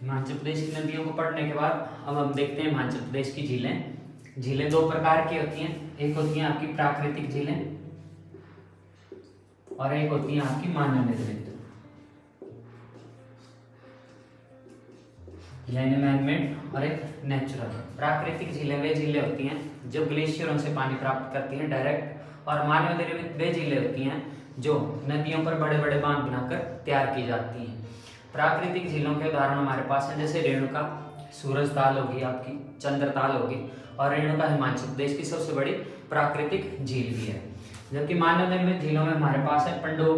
हिमाचल प्रदेश की नदियों को पढ़ने के बाद अब हम देखते हैं हिमाचल प्रदेश की झीलें। झीलें दो प्रकार की होती हैं, एक होती हैं आपकी प्राकृतिक झीलें और एक होती हैं आपकी मानव निर्मित, यानी मैनमेड और एक नेचुरल। प्राकृतिक झीलें वे झीलें होती हैं जो ग्लेशियरों से पानी प्राप्त करती हैं डायरेक्ट, और मानव निर्मित वे झीलें होती हैं जो नदियों पर बड़े बड़े बांध बनाकर तैयार की जाती हैं। प्राकृतिक झीलों के उदाहरण हमारे पास हैं, जैसे रेणुका, सूरज ताल होगी आपकी, चंद्रताल होगी, और रेणुका हिमाचल प्रदेश की सबसे बड़ी प्राकृतिक झील भी है। जबकि मानव निर्मित झीलों में हमारे पास है पंडोह,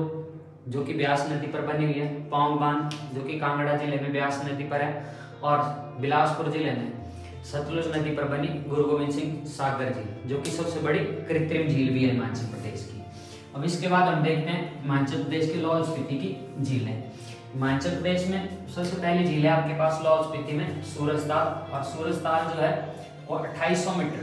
जो कि ब्यास नदी पर बनी हुई है, पौंग बांध जो कि कांगड़ा जिले में ब्यास नदी पर है, और बिलासपुर जिले में सतलुज नदी पर बनी गुरु गोविंद सिंह सागर झील, जो कि सबसे बड़ी कृत्रिम झील भी है हिमाचल प्रदेश की। अब इसके बाद हम देखते हैं हिमाचल प्रदेश की लाहौल स्पीति की झीलें। हिमाचल प्रदेश में सबसे पहली झील है आपके पास लाहौल स्पीति में सूरजताल, और सूरजताल जो है वो 2800 मीटर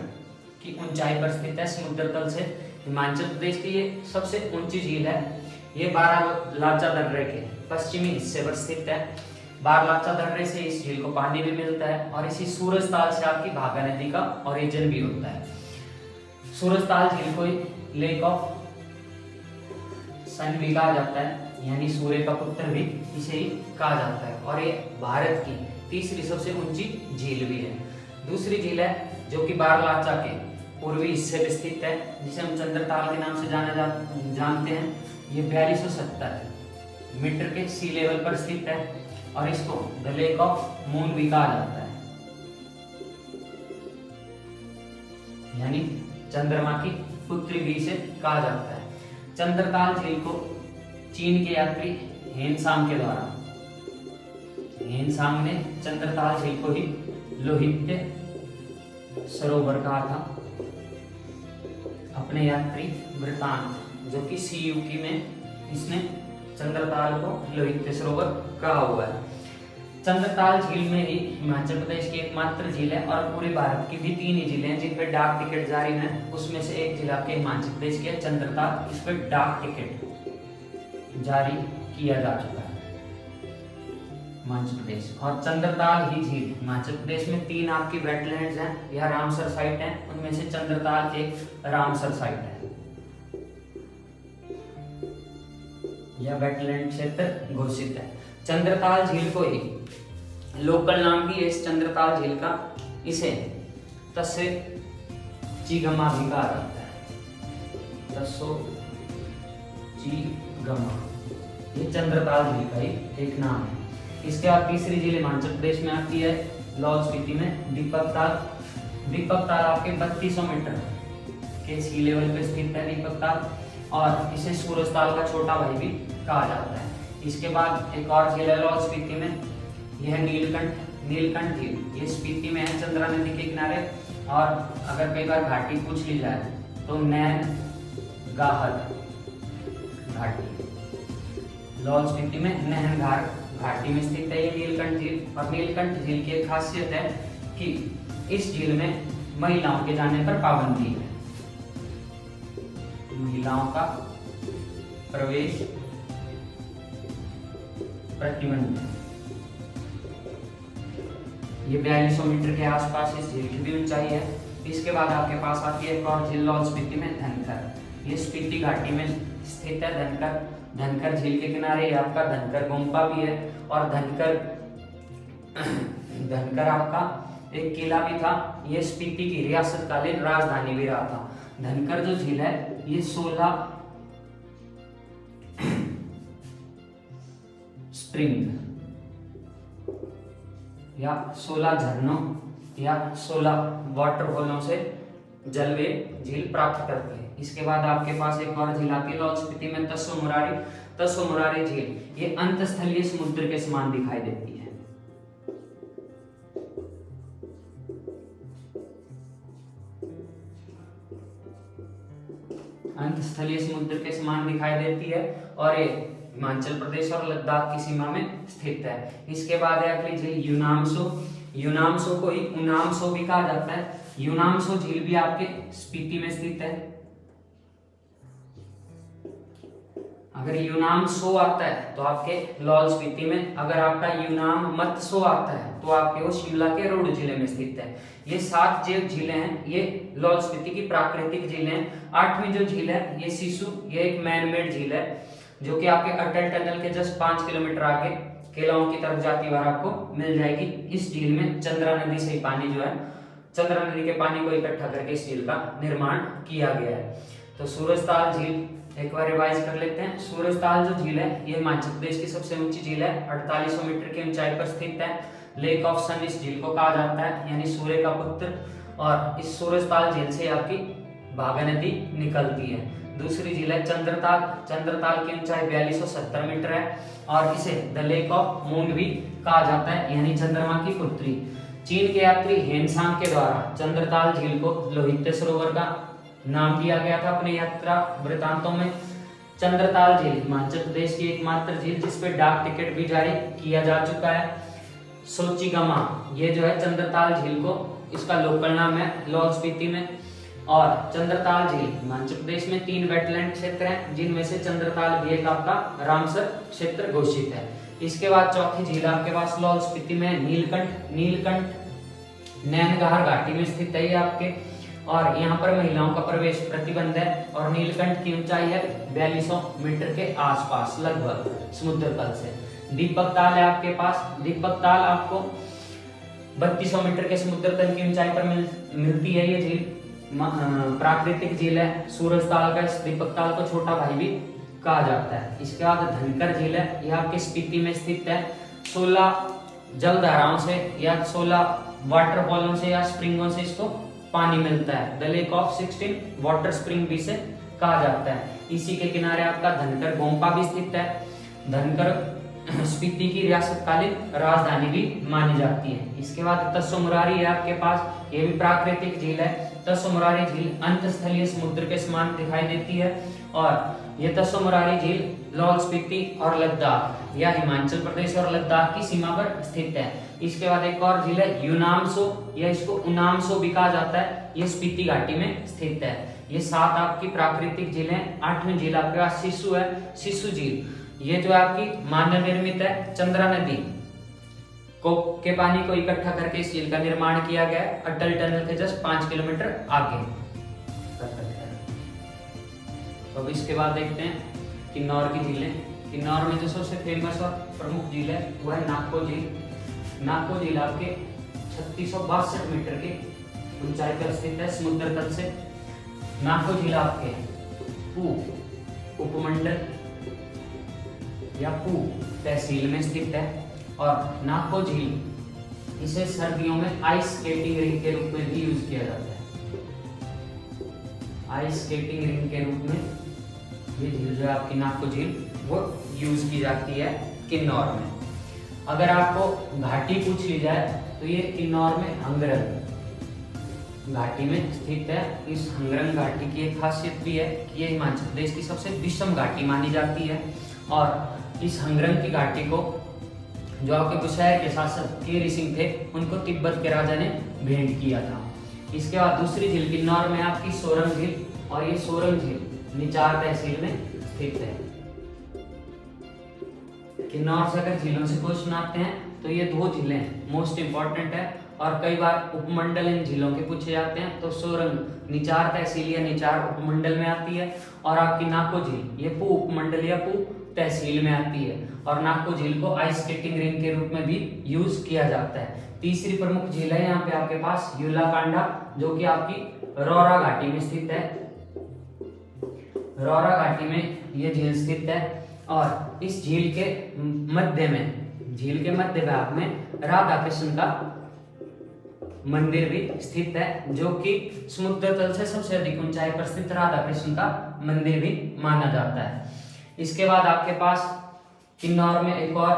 की ऊंचाई पर स्थित है समुद्र तल से। हिमाचल प्रदेश की ये सबसे ऊंची झील है। ये बारालाचा दर्रे के पश्चिमी हिस्से पर स्थित है। बारालाचा दर्रे से इस झील को पानी भी मिलता है, और इसी सूरजताल से आपकी भागा नदी का ओरिजिन भी होता है। सूरजताल झील को लेक ऑफ सन भी कहा जाता है, यानी सूर्य का पुत्र भी इसे ही कहा जाता है, और ये भारत की तीसरी सबसे ऊंची झील भी है। दूसरी झील है जो कि बारालाचा के पूर्वी हिस्से में स्थित है, जिसे हम चंद्रताल के नाम से जानते हैं। ये 4270 मीटर के सी लेवल पर स्थित है, और इसको द लेक ऑफ मून भी कहा जाता है, यानी चंद्रमा की पुत्री भी इसे कहा जाता है। चंद्रताल झील को चीन के यात्री हेनसांग के द्वारा, हेनसांग ने चंद्रताल झील को ही लोहित्य सरोवर कहा था। अपने यात्री वृतांत, जो कि सीयूकी में इसने चंद्रताल को लोहित्य सरोवर कहा हुआ है। चंद्रताल झील में ही हिमाचल प्रदेश की एकमात्र झील है, और पूरे भारत की भी 3 ही झीलें हैं जिन पर डाक टिकट जारी है। उसमें से एक झील आपके हिमाचल प्रदेश की है चंद्रताल, इस पर डाक टिकट जारी किया जा चुका है हिमाचल प्रदेश। और चंद्रताल ही झील हिमाचल प्रदेश में 3 आपकी वेटलैंड्स हैं या रामसर साइट हैं, उनमें से चंद्रताल एक रामसर साइट है या वेटलैंड क्षेत्र घोषित है। चंद्रताल झील को ही लोकल नाम भी है इस चंद्रताल झील का, इसे तस्से चीगमा भी कहा जाता है। तस्सो चीगमा, ये चंद्रताल झील का ही एक नाम है। इसके बाद तीसरी झील हिमाचल प्रदेश में आती है लाहौल स्पीति में दीपक ताल। दीपक ताल आपके 3200 मीटर के सी लेवल पे स्थित है दीपक ताल, और इसे सूरजताल का छोटा भाई भी कहा जाता है। इसके बाद एक और झील है लाहौल स्पीति में, यह नीलकंठ झील। ये स्पीति में है चंद्रा नदी के किनारे, और अगर कई बार घाटी पूछ ली जाए तो नैन गाहर घाटी, लाहौल स्पीति में नैनघार घाटी में स्थित है ये नीलकंठ झील। और नीलकंठ झील की एक खासियत है कि इस झील में महिलाओं के जाने पर पाबंदी है, महिलाओं का प्रवेश प्रतिबंध है। ये 4200 मीटर के आसपास इस झील की भी ऊंचाई है। इसके बाद आपके पास आती है एक और झील लाहौल स्पीति में धनकर। ये स्पीति घाटी में स्थित है धनकर। धनकर झील के किनारे आपका धनकर गुम्फा भी है, और धनकर आपका एक किला भी था। ये स्पीति की रियासतकालीन राजधानी भी रहा था। धनकर जो झील है ये 16 स्प्रिंग या 16 झरनों या 16 वाटरफॉलों से जलवे झील प्राप्त करती है। इसके बाद आपके पास एक और झील आती है लाहौल स्पीति में तस्सो मुरारी। तस्सो मुरारी झील ये अंतस्थलीय समुद्र के समान दिखाई देती है। अंतस्थलीय समुद्र के समान दिखाई देती है, और ये हिमाचल प्रदेश और लद्दाख की सीमा में स्थित है। इसके बाद है अगली झील यूनामसो। यूनामसो को ही उनामसो भी कहा जाता है। यूनामसो झील भी आपके स्पीति में स्थित है। अगर यूनाम सो आता है तो आपके लाहौल स्पीति में, अगर आपका यूनाम मत सो आता है तो आपके वो शिमला के रोहडू जिले में स्थित है। ये 7 जो झीलें हैं ये लाहौल स्पीति की प्राकृतिक झीलें हैं। 8वीं जो झील है ये सिसु, ये एक मैन मेड झील है जो कि आपके अटल टनल के जस्ट 5 किलोमीटर आगे केलाओं की तरफ जाती हुई आपको मिल जाएगी। इस झील में चंद्रा नदी से पानी जो है, चंद्रा नदी के पानी को इकट्ठा करके इस झील का निर्माण किया गया है। तो सूरजताल झील एक बार रिवाइज कर लेते हैं। सूरजताल जो झील है ये हिमाचल प्रदेश की सबसे ऊंची झील है, 4800 मीटर की ऊंचाई पर स्थित है। लेक ऑफ सन इस झील को कहा जाता है, यानी सूर्य का पुत्र। और इस सूरजताल झील से आपकी भागा नदी निकलती है। दूसरी झील है चंद्रताल। चंद्रताल की ऊंचाई 4270 मीटर है और इसे द लेक ऑफ मून भी कहा जाता है, यानी चंद्रमा की पुत्री। चीन के यात्री हेनसांग के द्वारा चंद्रताल झील को लोहित सरोवर का नाम दिया गया था अपने यात्रा वृतांतों में। चंद्रताल झील हिमाचल प्रदेश की एकमात्र झील जिस पे डाक टिकट भी जारी किया जा चुका है। सोचिगमा ये जो है चंद्रताल झील को, इसका लोकल नाम है लाहौल स्पीति में। और चंद्रताल झील हिमाचल प्रदेश में 3 वेटलैंड क्षेत्र हैं, जिनमें से चंद्रताल भी एक आपका रामसर क्षेत्र घोषित है। इसके बाद चौथी झील आपके पास लाहौल स्पीति में नीलकंठ। नीलकंठ नैनगार घाटी में स्थित है ये आपके, और यहाँ पर महिलाओं का प्रवेश प्रतिबंध है। और नीलकंठ की ऊंचाई है 4200 मीटर के आसपास लगभग समुद्र तल से। दीपक ताल है आपके पास। दीपक ताल आपको 3200 मीटर के समुद्र तल की ऊंचाई पर मिलती है। ये झील प्राकृतिक झील है। सूरजताल का इस दीपक ताल को छोटा भाई भी कहा जाता है। इसके बाद धनकर झील है, यह आपके स्पीति में स्थित है। 16 जलधाराओं से या 16 वाटरफॉलों से या स्प्रिंगों से इसको पानी मिलता है। The lake of 16 water spring भी से कहा जाता है। इसी के किनारे आपका धनकर गोम्पा भी स्थित है। धनकर स्पीति की रियासतकालीन राजधानी भी मानी जाती है। इसके बाद तस्सो मुरारी है आपके पास, ये भी प्राकृतिक झील है। तस्सो मुरारी झील अंतस्थलीय समुद्र के समान दिखाई देती है और ये तस्सो मुरारी झील लाहौल स्पीति और लद्दाख या हिमाचल प्रदेश और लद्दाख की सीमा पर स्थित है। इसके बाद एक और झील है यूनामसो, या इसको उनामसो भी कहा जाता है, ये स्पीति घाटी में स्थित है। ये 7 आपकी प्राकृतिक झीलें। 8वीं झील आपके पास सिसु है। सिसु झील ये जो आपकी मानव निर्मित है, चंद्रा नदी के पानी को इकट्ठा करके इस झील का निर्माण किया गया है, अटल टनल के जस्ट 5 किलोमीटर आगे। तो अब इसके बाद देखते हैं किन्नौर की झीलें। किन्नौर में जो सबसे फेमस और प्रमुख झील है वो है नाको झील। नाको झील आपके 3662 मीटर की ऊंचाई पर स्थित है समुद्र तल से। नाको झील आपके पू उपमंडल या पू तहसील में स्थित है और नाको झील इसे सर्दियों में आइस स्केटिंग रिंग के रूप में भी यूज किया जाता है। आइस स्केटिंग रिंग के रूप में ये झील जो है आपकी नाको झील वो यूज की जाती है किन्नौर में। अगर आपको घाटी पूछ ली जाए तो ये किन्नौर में हंगरंग घाटी में स्थित है। इस हंगरंग घाटी की एक खासियत भी है कि ये हिमाचल प्रदेश की सबसे विषम घाटी मानी जाती है और इस हंगरंग की घाटी को जो आपके बुशहर के शासक केरी सिंह थे उनको तिब्बत के राजा ने भेंट किया था। इसके बाद दूसरी झील किन्नौर में आपकी सोरंग झील, और ये सोरंग झील निचार तहसील में स्थित है। किन्नौर से अगर झीलों से क्वेश्चन आते हैं तो ये 2 झीलें मोस्ट इंपॉर्टेंट है और कई बार उपमंडल इन झीलों के पूछे जाते हैं। तो सोरंग निचार तहसील या निचार उपमंडल में आती है और आपकी नाको झील ये पू उपमंडल या पू तहसील में आती है। और नाको झील को आइस स्केटिंग रिंग के रूप में भी यूज किया जाता है। तीसरी प्रमुख झील है यहाँ पे आपके पास यूलाकांडा, जो कि आपकी रौरा घाटी में स्थित है। रौरा घाटी में ये झील स्थित है और इस झील के मध्य में, झील के मध्य भाग में राधा कृष्ण का मंदिर भी स्थित है, जो कि समुद्र तल से सबसे अधिक ऊंचाई पर स्थित राधा कृष्ण का मंदिर भी माना जाता है। इसके बाद आपके पास किन्नौर में एक और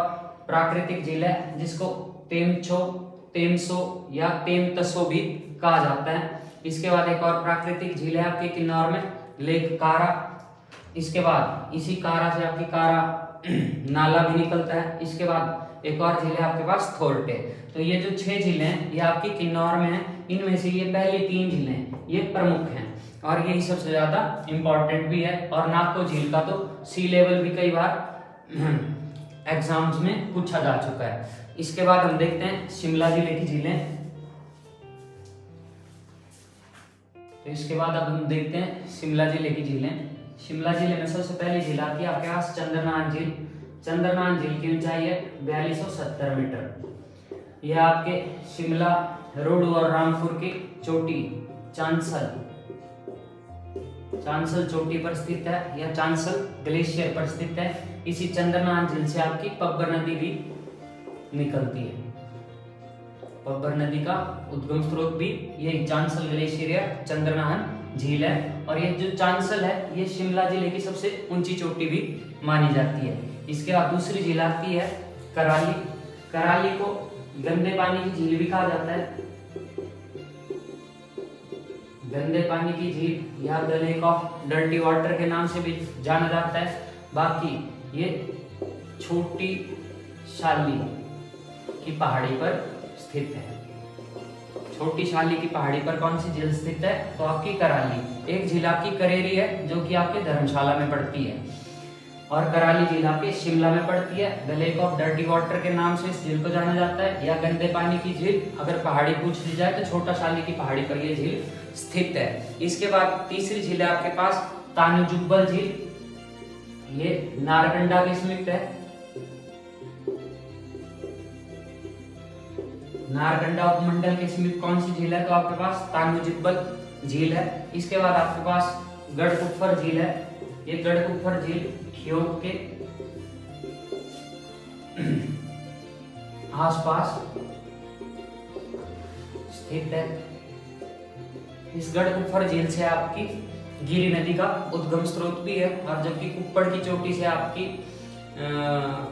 प्राकृतिक झील है जिसको तेमसो या तेमतसो भी कहा जाता है। इसके बाद एक और प्राकृतिक झील है आपके किन्नौर में लेक कारा। इसके बाद इसी कारा से आपकी कारा नाला भी निकलता है। इसके बाद एक और झील है आपके पास थोरटे। तो ये जो 6 झीलें हैं ये आपकी किन्नौर में है। इनमें से ये पहली 3 झीलें ये प्रमुख हैं और यही सबसे ज्यादा इंपॉर्टेंट भी है। और नाको झील का तो सी लेवल भी कई बार एग्जाम्स में पूछा जा चुका है। इसके बाद हम देखते हैं शिमला जिले की झीलें। तो इसके बाद अब हम देखते हैं शिमला जिले की झीलें। शिमला जिले में सबसे पहली झील आती है आपके पास चंद्रनाथ झील। चंद्रनाथ झील की ऊंचाई है 4270 मीटर। यह आपके शिमला रोड और रामपुर की चोटी चांसल चोटी पर स्थित है, या चांसल ग्लेशियर पर स्थित है। इसी चंद्रनाथ झील से आपकी पब्बर नदी भी निकलती है। पब्बर नदी का उद्गम स्रोत भी यही चांसल ग्लेशियर या चंद्रनाथ झील है। और ये जो चांसल है ये शिमला जिले की सबसे ऊंची चोटी भी मानी जाती है। इसके बाद दूसरी झील आती है कराली। कराली को गंदे पानी की झील भी कहा जाता है। गंदे पानी की झील या the lake of dirty water के नाम से भी जाना जाता है। बाकी ये छोटी शाली की पहाड़ी पर स्थित है। छोटी शाली की पहाड़ी पर कौन सी झील स्थित है? तो आपकी कराली। एक झील आपकी करेरी है जो कि आपके धर्मशाला में पड़ती है, और कराली झील आपके शिमला में पड़ती है। The lake of dirty water के नाम से इस झील को जाना जाता है, या गंदे पानी की झील। अगर पहाड़ी पूछ ली जाए तो छोटा शाली की पहाड़ी पर यह झील स्थित है। इसके बाद तीसरी झील है आपके पास तानुजुब्बल झील। ये नारकंडा के समीप है। नारकंडा उपमंडल के समीप कौन सी झील है? तो आपके पास तानुजुब्बल झील है। इसके बाद आपके पास गढ़कुफर झील है। ये गढ़कुफर झील ठियोग के आसपास स्थित है। इस गढ़कुफर झील से आपकी गिरी नदी का उद्गम स्रोत भी है, और जबकि कुप्पड़ की चोटी से आपकी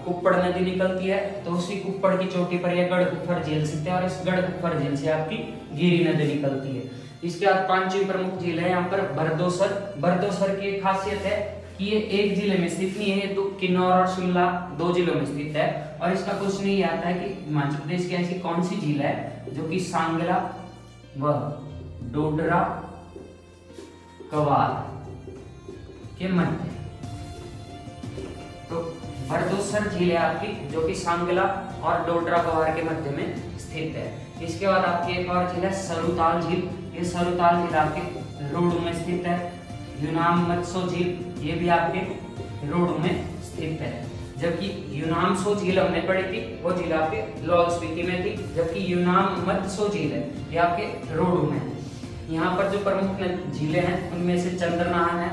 कुप्पड़ नदी निकलती है, तो उसी कुप्पड़ की चोटी पर यह गढ़कुफर झील स्थित है, और इस गढ़कुफर झील से आपकी गिरी नदी निकलती है। इसके बाद पांचवी प्रमुख झील है यहाँ पर बरदोसर। बरदोसर की एक खासियत है कि ये एक जिले में स्थित नहीं है, तो किन्नौर और शिमला 2 जिलों में स्थित है। और इसका क्वेश्चन ये आता है कि हिमाचल प्रदेश की ऐसी कौन सी झील है जो कि सांगला व डोडरा कवार के मध्य। तो बरदोसर झील है आपकी जो कि सांगला और डोडरा कवार के मध्य में स्थित है। इसके बाद आपकी एक और झील है सरुताल झील। ये सरुताल झील आपके रोडू में स्थित है। यूनाम मत्सो झील ये भी आपके रोडू में स्थित है। जबकि यूनामसो झील हमने पढ़ी थी, वो झील आपके लाहौल स्पीति में थी, जबकि यूनाम मत्सो झील है ये आपके रोडू में है। यहाँ पर जो प्रमुख झीलें हैं उनमें से चंद्रनाहन है,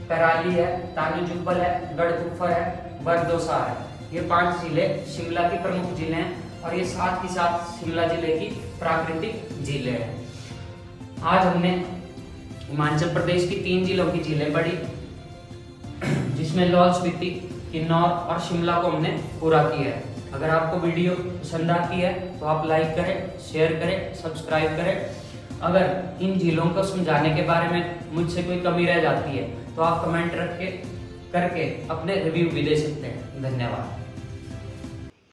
कराली है, तानुजुब्बल है, गढ़कुफर है, बरदोसार है। ये 5 झीलें शिमला की प्रमुख झीलें हैं, और ये साथ ही साथ शिमला जिले की प्राकृतिक झीलें हैं। आज हमने हिमाचल प्रदेश की 3 जिलों की झीलें पढ़ी, जिसमें लाहौल स्पीति, किन्नौर और शिमला को हमने पूरा किया है। अगर आपको वीडियो पसंद आती है तो आप लाइक करें, शेयर करें, सब्सक्राइब करें। अगर इन झीलों को समझाने के बारे में मुझसे कोई कमी रह जाती है तो आप कमेंट करके अपने रिव्यू भी दे सकते हैं। धन्यवाद।